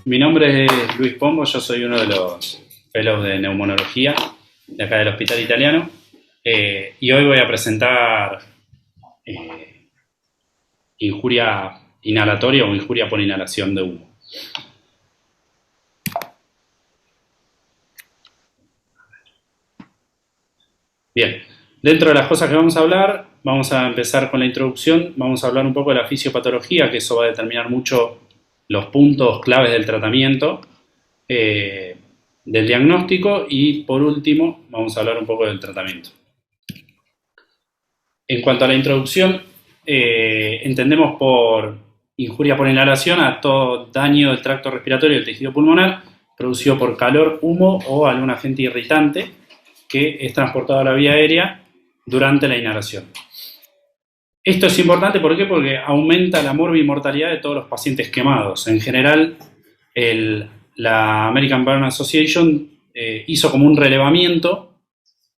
Mi nombre es Luis Pombo, yo soy uno de los fellows de neumonología de acá del Hospital Italiano y hoy voy a presentar injuria inhalatoria o injuria por inhalación de humo. Bien, dentro de las cosas que vamos a hablar, vamos a empezar con la introducción, vamos a hablar un poco de la fisiopatología, que eso va a determinar mucho los puntos claves del tratamiento, del diagnóstico y por último vamos a hablar un poco del tratamiento. En cuanto a la introducción, entendemos por injuria por inhalación a todo daño del tracto respiratorio y del tejido pulmonar producido por calor, humo o algún agente irritante que es transportado a la vía aérea durante la inhalación. Esto es importante, ¿por qué? Porque aumenta la morbimortalidad de todos los pacientes quemados. En general, la American Burn Association hizo como un relevamiento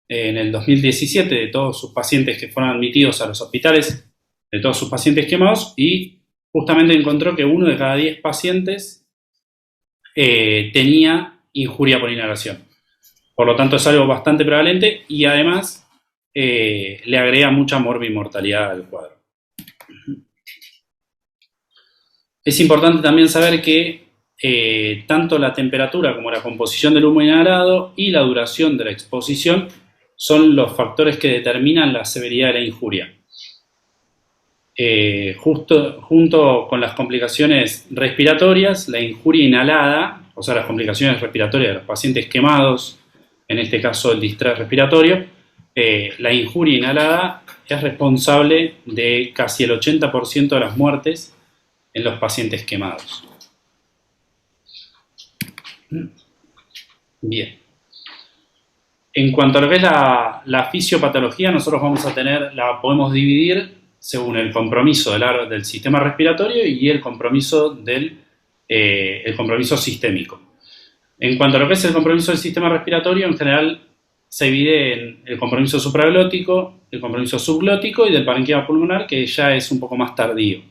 en el 2017 de todos sus pacientes que fueron admitidos a los hospitales, de todos sus pacientes quemados, y justamente encontró que 1 de cada 10 pacientes tenía injuria por inhalación. Por lo tanto, es algo bastante prevalente y además le agrega mucha morbimortalidad al cuadro. Es importante también saber que tanto la temperatura como la composición del humo inhalado y la duración de la exposición son los factores que determinan la severidad de la injuria. Junto con las complicaciones respiratorias, la injuria inhalada, o sea, las complicaciones respiratorias de los pacientes quemados, en este caso el distrés respiratorio, la injuria inhalada es responsable de casi el 80% de las muertes en los pacientes quemados. Bien. En cuanto a lo que es la fisiopatología, nosotros la podemos dividir según el compromiso del sistema respiratorio y el compromiso sistémico. En cuanto a lo que es el compromiso del sistema respiratorio, en general se divide en el compromiso supraglótico, el compromiso subglótico y del parenquima pulmonar, que ya es un poco más tardío.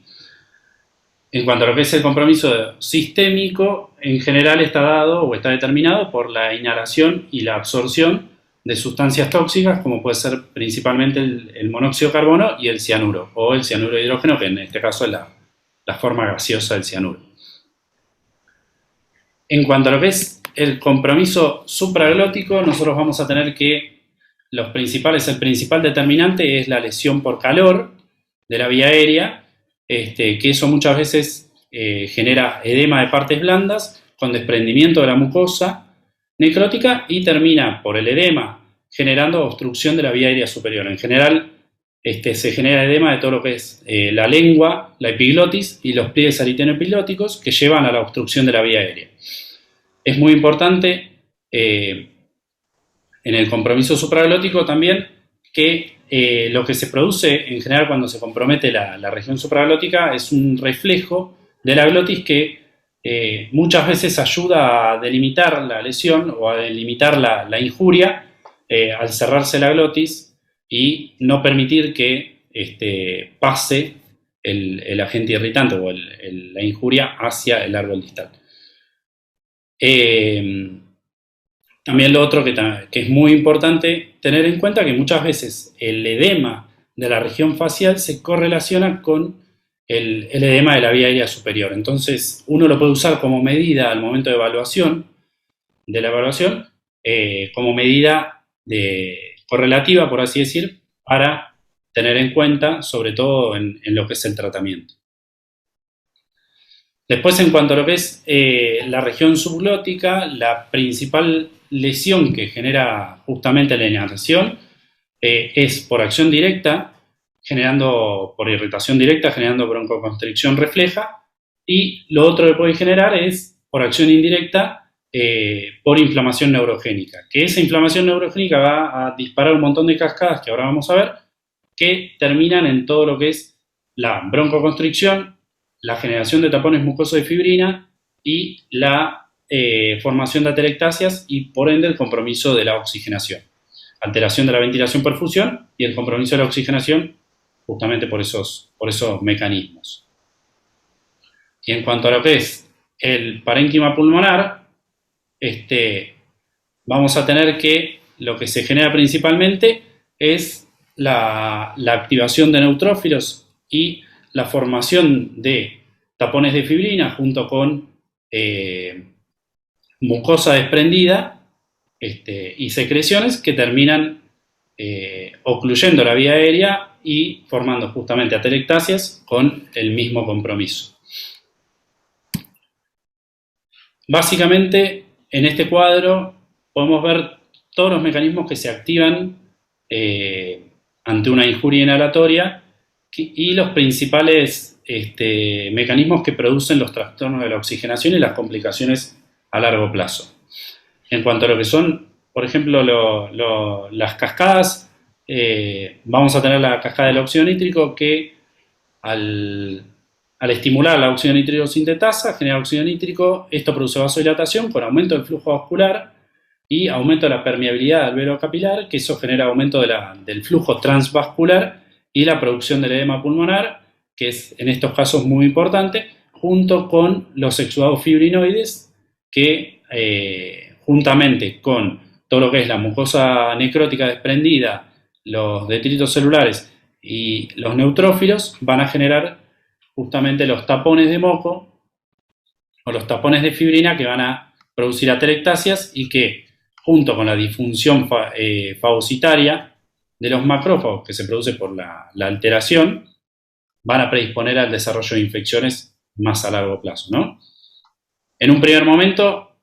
En cuanto a lo que es el compromiso sistémico, en general está dado o está determinado por la inhalación y la absorción de sustancias tóxicas, como puede ser principalmente el monóxido de carbono y el cianuro, o el cianuro de hidrógeno, que en este caso es la forma gaseosa del cianuro. En cuanto a lo que es el compromiso supraglótico, nosotros vamos a tener que el principal determinante es la lesión por calor de la vía aérea, que eso muchas veces genera edema de partes blandas con desprendimiento de la mucosa necrótica y termina por el edema generando obstrucción de la vía aérea superior. En general se genera edema de todo lo que es la lengua, la epiglotis y los pliegues aritenoepilóticos que llevan a la obstrucción de la vía aérea. Es muy importante en el compromiso supraglótico también que lo que se produce en general cuando se compromete la región supraglótica es un reflejo de la glotis que muchas veces ayuda a delimitar la lesión o a delimitar la injuria al cerrarse la glotis y no permitir que pase el agente irritante o la injuria hacia el árbol distal. También lo otro que es muy importante tener en cuenta que muchas veces el edema de la región facial se correlaciona con el edema de la vía aérea superior. Entonces uno lo puede usar como medida al momento de la evaluación, como medida correlativa, por así decir, para tener en cuenta, sobre todo en lo que es el tratamiento. Después, en cuanto a lo que es la región subglótica, la principal lesión que genera justamente la inhalación es por acción directa, por irritación directa, generando broncoconstricción refleja, y lo otro que puede generar es por acción indirecta, por inflamación neurogénica, que esa inflamación neurogénica va a disparar un montón de cascadas que ahora vamos a ver, que terminan en todo lo que es la broncoconstricción, la generación de tapones mucosos de fibrina y la formación de atelectasias y por ende el compromiso de la oxigenación. Alteración de la ventilación-perfusión y el compromiso de la oxigenación justamente por esos mecanismos. Y en cuanto a lo que es el parénquima pulmonar, vamos a tener que lo que se genera principalmente es la activación de neutrófilos y la formación de tapones de fibrina junto con mucosa desprendida y secreciones que terminan ocluyendo la vía aérea y formando justamente atelectasias con el mismo compromiso. Básicamente, en este cuadro podemos ver todos los mecanismos que se activan ante una injuria inhalatoria y los principales mecanismos que producen los trastornos de la oxigenación y las complicaciones a largo plazo. En cuanto a lo que son, por ejemplo, las cascadas, vamos a tener la cascada del óxido nítrico que al estimular la óxido nítrico sintetasa, genera óxido nítrico, esto produce vasodilatación con aumento del flujo vascular y aumento de la permeabilidad del alvéolo capilar, que eso genera aumento del flujo transvascular y la producción del edema pulmonar, que es en estos casos muy importante, junto con los exudados fibrinoides que juntamente con todo lo que es la mucosa necrótica desprendida, los detritos celulares y los neutrófilos van a generar justamente los tapones de moco o los tapones de fibrina que van a producir atelectasias y que junto con la disfunción fagocitaria de los macrófagos que se produce por la alteración van a predisponer al desarrollo de infecciones más a largo plazo, ¿no? En un primer momento,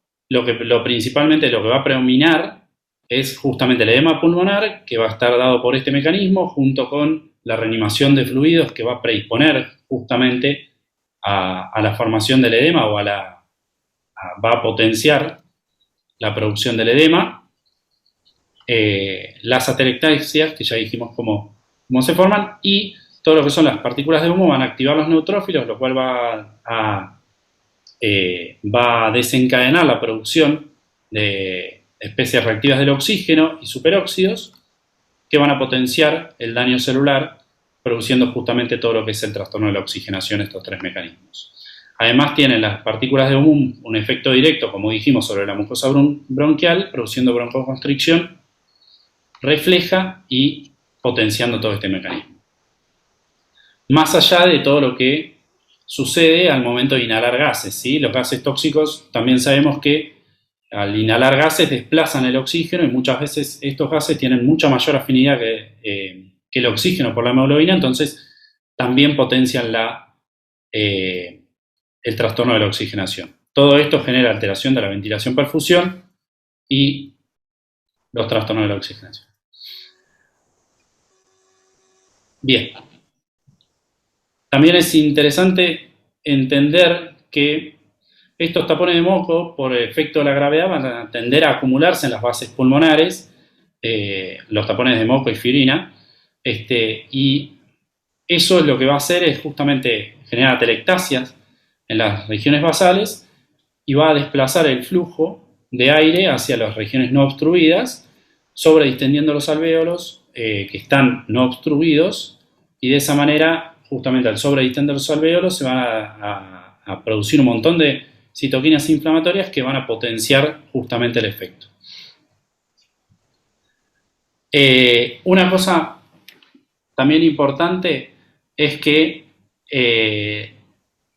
principalmente lo que va a predominar es justamente el edema pulmonar, que va a estar dado por este mecanismo, junto con la reanimación de fluidos que va a predisponer justamente a la formación del edema o va a potenciar la producción del edema. Las atelectasias, que ya dijimos cómo se forman, y todo lo que son las partículas de humo van a activar los neutrófilos, lo cual va a desencadenar la producción de especies reactivas del oxígeno y superóxidos que van a potenciar el daño celular, produciendo justamente todo lo que es el trastorno de la oxigenación, estos tres mecanismos. Además tienen las partículas de humo un efecto directo, como dijimos, sobre la mucosa bronquial, produciendo broncoconstricción, refleja y potenciando todo este mecanismo. Más allá de todo lo que sucede al momento de inhalar gases, ¿sí? Los gases tóxicos también sabemos que al inhalar gases desplazan el oxígeno y muchas veces estos gases tienen mucha mayor afinidad que el oxígeno por la hemoglobina, entonces también potencian el trastorno de la oxigenación. Todo esto genera alteración de la ventilación-perfusión y los trastornos de la oxigenación. Bien. También es interesante entender que estos tapones de moco, por efecto de la gravedad, van a tender a acumularse en las bases pulmonares, los tapones de moco y fibrina, y eso lo que va a hacer es justamente generar atelectasias en las regiones basales y va a desplazar el flujo de aire hacia las regiones no obstruidas, sobredistendiendo los alvéolos que están no obstruidos, y de esa manera, justamente al sobredistender los alvéolos, se van a producir un montón de citoquinas inflamatorias que van a potenciar justamente el efecto. Una cosa también importante es que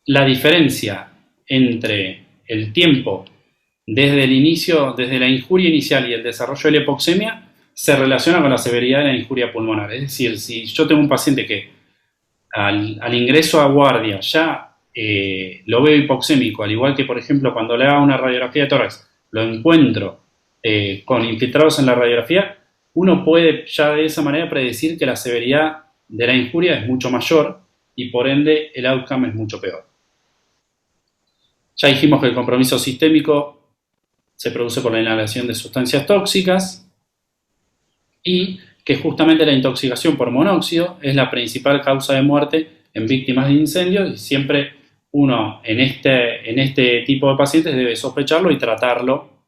la diferencia entre el tiempo desde el inicio, desde la injuria inicial y el desarrollo de la hipoxemia, se relaciona con la severidad de la injuria pulmonar. Es decir, si yo tengo un paciente que al ingreso a guardia ya lo veo hipoxémico, al igual que, por ejemplo, cuando le hago una radiografía de tórax, lo encuentro con infiltrados en la radiografía, uno puede ya de esa manera predecir que la severidad de la injuria es mucho mayor y por ende el outcome es mucho peor. Ya dijimos que el compromiso sistémico se produce por la inhalación de sustancias tóxicas y que justamente la intoxicación por monóxido es la principal causa de muerte en víctimas de incendios y siempre uno en este tipo de pacientes debe sospecharlo y tratarlo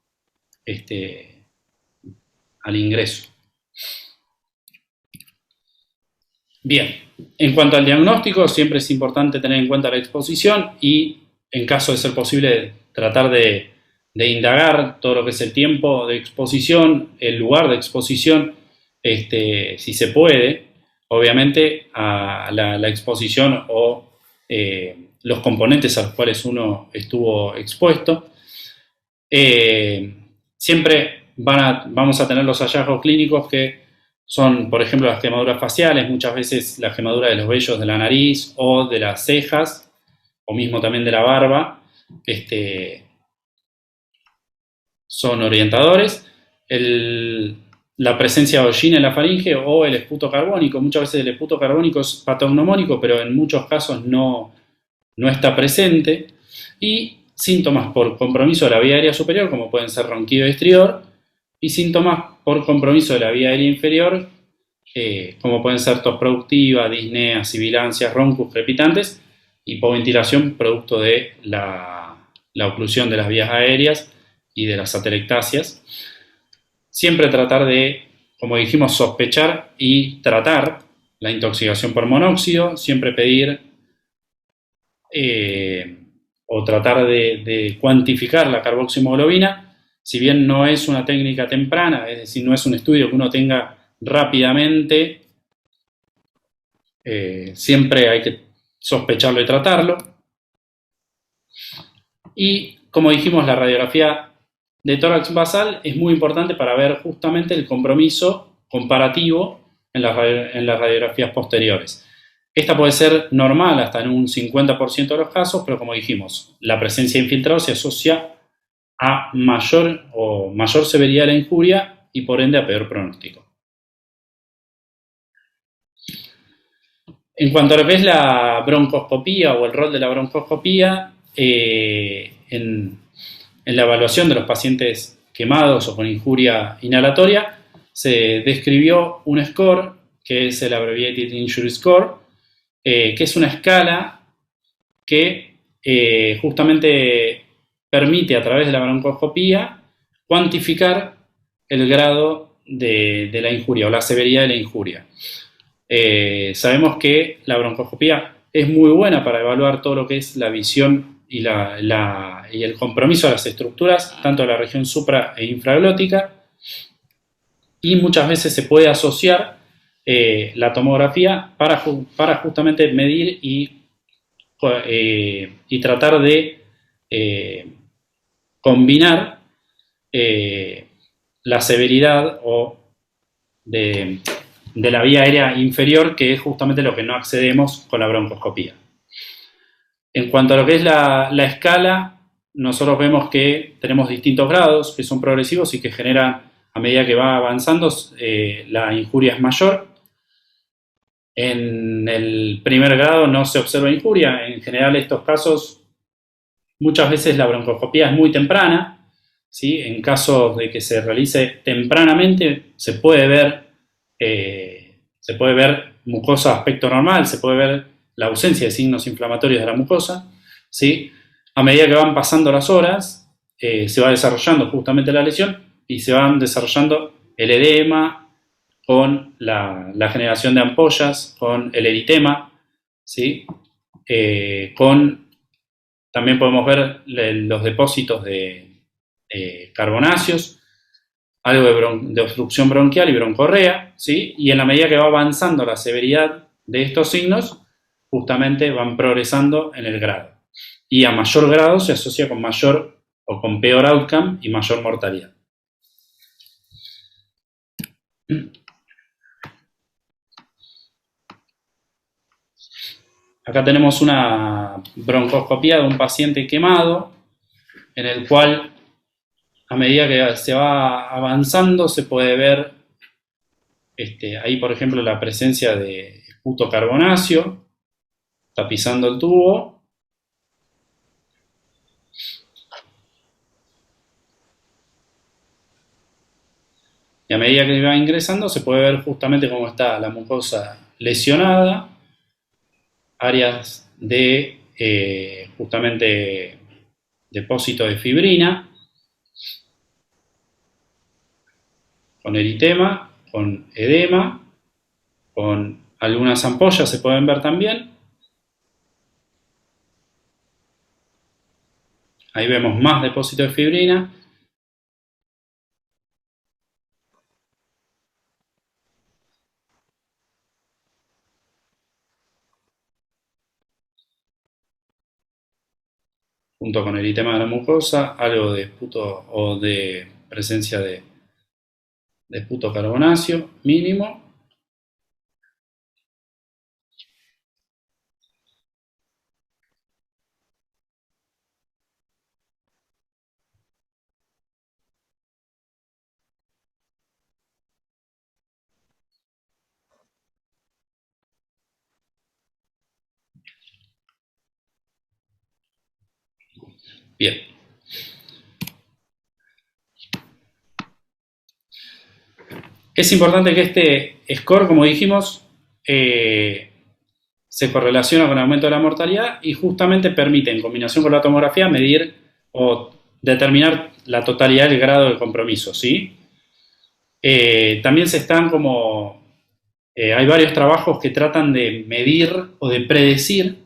al ingreso. Bien, en cuanto al diagnóstico, siempre es importante tener en cuenta la exposición y en caso de ser posible, tratar de indagar todo lo que es el tiempo de exposición, el lugar de exposición, si se puede, obviamente, a la exposición o los componentes a los cuales uno estuvo expuesto. Siempre vamos a tener los hallazgos clínicos que son, por ejemplo, las quemaduras faciales, muchas veces la quemadura de los vellos de la nariz o de las cejas, o mismo también de la barba, son orientadores. La presencia de hollín en la faringe o el esputo carbónico. Muchas veces el esputo carbónico es patognomónico, pero en muchos casos no está presente. Y síntomas por compromiso de la vía aérea superior, como pueden ser ronquido y estridor, y síntomas por compromiso de la vía aérea inferior, como pueden ser tos productiva, disnea, sibilancias, roncus, crepitantes, hipoventilación producto de la oclusión de las vías aéreas y de las atelectasias. Siempre tratar de, como dijimos, sospechar y tratar la intoxicación por monóxido, siempre pedir o tratar de cuantificar la carboximoglobina, si bien no es una técnica temprana, es decir, no es un estudio que uno tenga rápidamente, siempre hay que sospecharlo y tratarlo. Y como dijimos, la radiografía de tórax basal es muy importante para ver justamente el compromiso comparativo en las radiografías posteriores. Esta puede ser normal hasta en un 50% de los casos, pero como dijimos, la presencia de infiltrado se asocia a mayor severidad de la injuria y por ende a peor pronóstico. En cuanto a lo que es la broncoscopía o el rol de la broncoscopía, en la evaluación de los pacientes quemados o con injuria inhalatoria, se describió un score, que es el Abbreviated Injury Score, que es una escala que justamente permite a través de la broncoscopía cuantificar el grado de la injuria o la severidad de la injuria. Sabemos que la broncoscopía es muy buena para evaluar todo lo que es la visión y el compromiso de las estructuras, tanto de la región supra e infraglótica, y muchas veces se puede asociar la tomografía para justamente medir y tratar de combinar la severidad de la vía aérea inferior, que es justamente lo que no accedemos con la broncoscopía. En cuanto a lo que es la escala, nosotros vemos que tenemos distintos grados que son progresivos y que generan, a medida que va avanzando, la injuria es mayor. En el primer grado no se observa injuria. En general, estos casos, muchas veces la broncoscopía es muy temprana, ¿sí? En caso de que se realice tempranamente, se puede ver mucosa aspecto normal, se puede ver la ausencia de signos inflamatorios de la mucosa, ¿sí? A medida que van pasando las horas, se va desarrollando justamente la lesión y se van desarrollando el edema con la generación de ampollas, con el eritema, ¿sí? También podemos ver los depósitos de carbonáceos, algo de obstrucción bronquial y broncorrea, ¿sí? Y en la medida que va avanzando la severidad de estos signos, justamente van progresando en el grado. Y a mayor grado se asocia con mayor o con peor outcome y mayor mortalidad. Acá tenemos una broncoscopía de un paciente quemado, en el cual, a medida que se va avanzando, se puede ver ahí, por ejemplo, la presencia de esputo carbonáceo, tapizando el tubo. Y a medida que va ingresando, se puede ver justamente cómo está la mucosa lesionada, áreas de justamente depósito de fibrina, con eritema, con edema, con algunas ampollas se pueden ver también. Ahí vemos más depósito de fibrina. Junto con eritema de la mucosa, algo de puto o de presencia de puto carbonáceo mínimo. Bien. Es importante que este score, como dijimos, se correlaciona con el aumento de la mortalidad y justamente permite, en combinación con la tomografía, medir o determinar la totalidad del grado de compromiso, ¿sí? También se están como... hay varios trabajos que tratan de medir o de predecir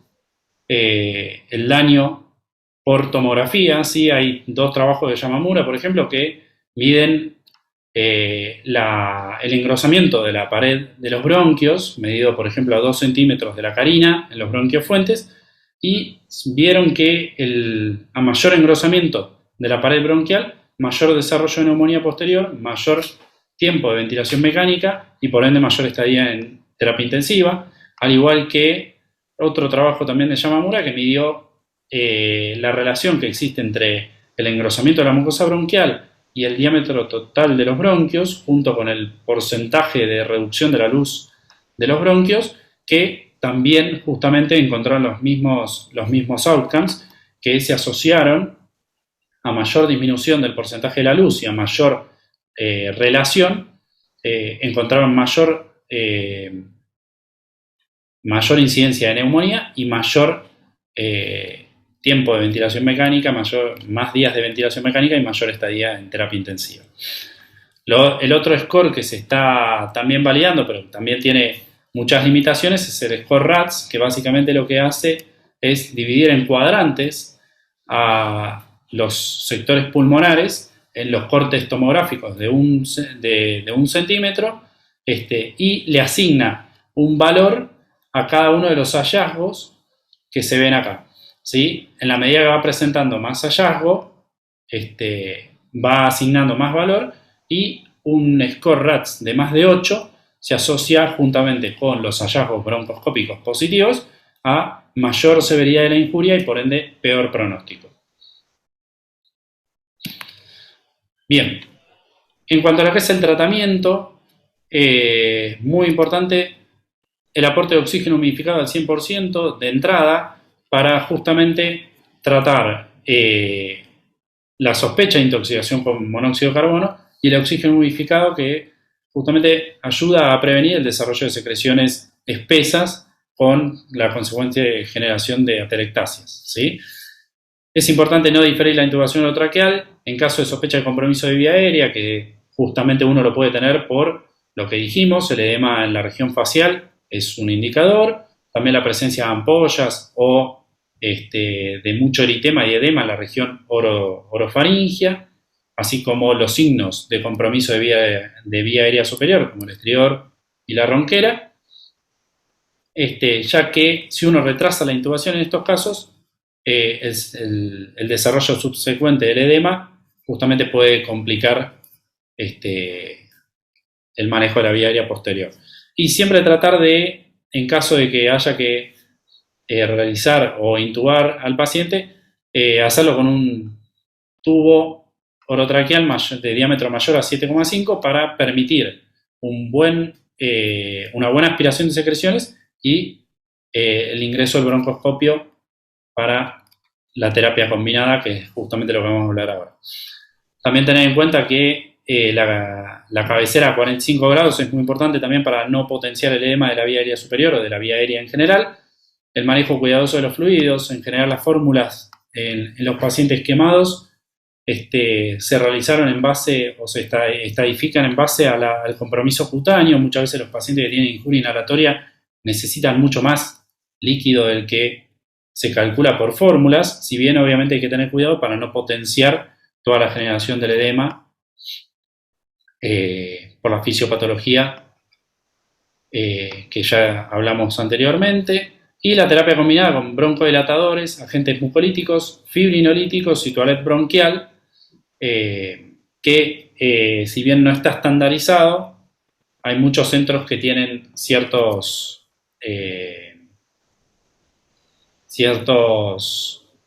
el daño por tomografía, ¿sí? Hay dos trabajos de Yamamura, por ejemplo, que miden el engrosamiento de la pared de los bronquios, medido por ejemplo a 2 centímetros de la carina en los bronquios fuentes, y vieron que a mayor engrosamiento de la pared bronquial, mayor desarrollo de neumonía posterior, mayor tiempo de ventilación mecánica y por ende mayor estadía en terapia intensiva, al igual que otro trabajo también de Yamamura que midió la relación que existe entre el engrosamiento de la mucosa bronquial y el diámetro total de los bronquios, junto con el porcentaje de reducción de la luz de los bronquios, que también justamente encontraron los mismos outcomes, que se asociaron a mayor disminución del porcentaje de la luz y a mayor relación, encontraron mayor incidencia de neumonía y mayor tiempo de ventilación mecánica, más días de ventilación mecánica y mayor estadía en terapia intensiva. El otro score que se está también validando, pero también tiene muchas limitaciones, es el score RATS, que básicamente lo que hace es dividir en cuadrantes a los sectores pulmonares en los cortes tomográficos de un centímetro, y le asigna un valor a cada uno de los hallazgos que se ven acá, ¿sí? En la medida que va presentando más hallazgo, va asignando más valor y un score RATS de más de 8 se asocia juntamente con los hallazgos broncoscópicos positivos a mayor severidad de la injuria y por ende peor pronóstico. Bien, en cuanto a lo que es el tratamiento, muy importante el aporte de oxígeno humidificado al 100% de entrada para justamente tratar la sospecha de intoxicación con monóxido de carbono y el oxígeno humidificado que justamente ayuda a prevenir el desarrollo de secreciones espesas con la consecuente generación de atelectasias, ¿sí? Es importante no diferir la intubación orotraqueal en caso de sospecha de compromiso de vía aérea, que justamente uno lo puede tener por lo que dijimos, el edema en la región facial es un indicador, también la presencia de ampollas o de mucho eritema y edema en la región orofaringia, así como los signos de compromiso de vía aérea superior, como el estrior y la ronquera, ya que si uno retrasa la intubación en estos casos, el desarrollo subsecuente del edema justamente puede complicar el manejo de la vía aérea posterior. Y siempre tratar de, en caso de que haya que realizar o intubar al paciente, hacerlo con un tubo orotraqueal de diámetro mayor a 7,5 para permitir una buena aspiración de secreciones y el ingreso del broncoscopio para la terapia combinada, que es justamente lo que vamos a hablar ahora. También tener en cuenta que la cabecera a 45 grados es muy importante también para no potenciar el edema de la vía aérea superior o de la vía aérea en general. El manejo cuidadoso de los fluidos, en general las fórmulas en los pacientes quemados se realizaron en base o se estadifican en base al compromiso cutáneo. Muchas veces los pacientes que tienen injuria inhalatoria necesitan mucho más líquido del que se calcula por fórmulas, si bien obviamente hay que tener cuidado para no potenciar toda la generación del edema por la fisiopatología que ya hablamos anteriormente, y la terapia combinada con broncodilatadores, agentes mucolíticos, fibrinolíticos y toalete bronquial, que si bien no está estandarizado, hay muchos centros que tienen ciertos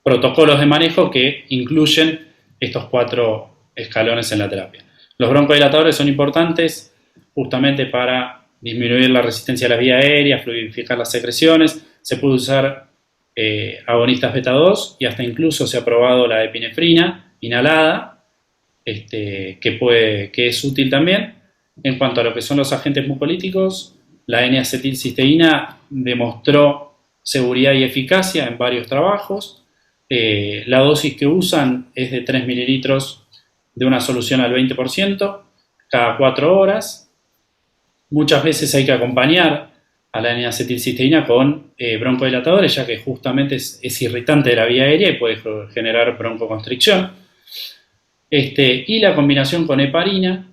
protocolos de manejo que incluyen estos 4 escalones en la terapia. Los broncodilatadores son importantes justamente para disminuir la resistencia a la vía aérea, fluidificar las secreciones. Se puede usar agonistas beta 2 y hasta incluso se ha probado la epinefrina inhalada, que es útil también. En cuanto a lo que son los agentes mucolíticos, la N-acetilcisteína demostró seguridad y eficacia en varios trabajos. La dosis que usan es de 3 mililitros de una solución al 20% cada 4 horas. Muchas veces hay que acompañar a la N-acetilcisteína con broncodilatadores, ya que justamente es irritante de la vía aérea y puede generar broncoconstricción. Y la combinación con heparina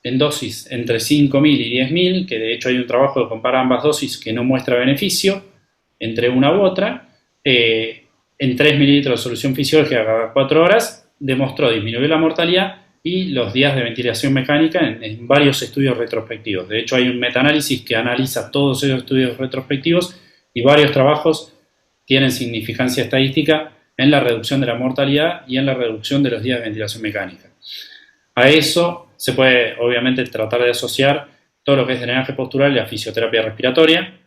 en dosis entre 5.000 y 10.000, que de hecho hay un trabajo que compara ambas dosis que no muestra beneficio entre una u otra, en 3 mililitros de solución fisiológica cada 4 horas, demostró disminuir la mortalidad y los días de ventilación mecánica en varios estudios retrospectivos. De hecho, hay un metaanálisis que analiza todos esos estudios retrospectivos y varios trabajos tienen significancia estadística en la reducción de la mortalidad y en la reducción de los días de ventilación mecánica. A eso se puede, obviamente, tratar de asociar todo lo que es drenaje postural y la fisioterapia respiratoria.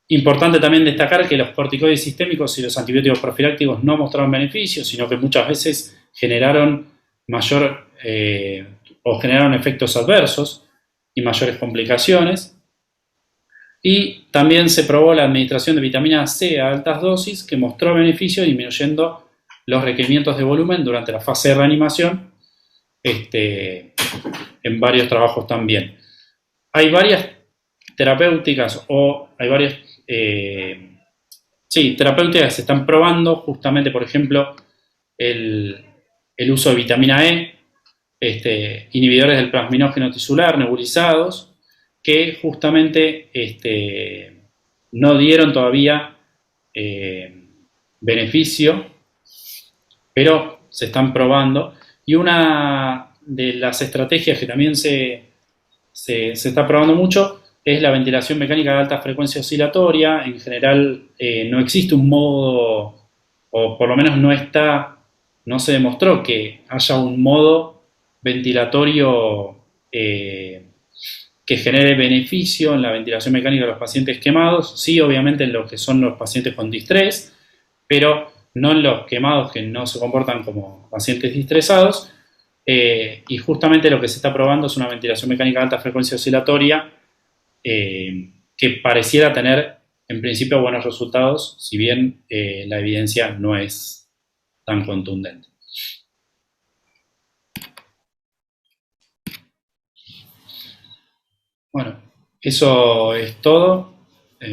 Importante también destacar que los corticoides sistémicos y los antibióticos profilácticos no mostraron beneficios, sino que muchas veces generaron generaron efectos adversos y mayores complicaciones. Y también se probó la administración de vitamina C a altas dosis, que mostró beneficio disminuyendo los requerimientos de volumen durante la fase de reanimación, en varios trabajos también. Hay varias terapéuticas terapéuticas se están probando, justamente, por ejemplo, el uso de vitamina E, inhibidores del plasminógeno tisular nebulizados, que justamente no dieron todavía beneficio, pero se están probando. Y una de las estrategias que también se está probando mucho es la ventilación mecánica de alta frecuencia oscilatoria. En general no existe un modo, o por lo menos no se demostró que haya un modo ventilatorio que genere beneficio en la ventilación mecánica de los pacientes quemados. Sí, obviamente en los que son los pacientes con distrés, pero no en los quemados que no se comportan como pacientes distresados. Y justamente lo que se está probando es una ventilación mecánica de alta frecuencia oscilatoria que pareciera tener en principio buenos resultados, si bien la evidencia no es tan contundente. Bueno, eso es todo.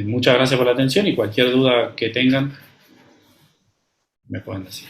Muchas gracias por la atención y cualquier duda que tengan me pueden decir.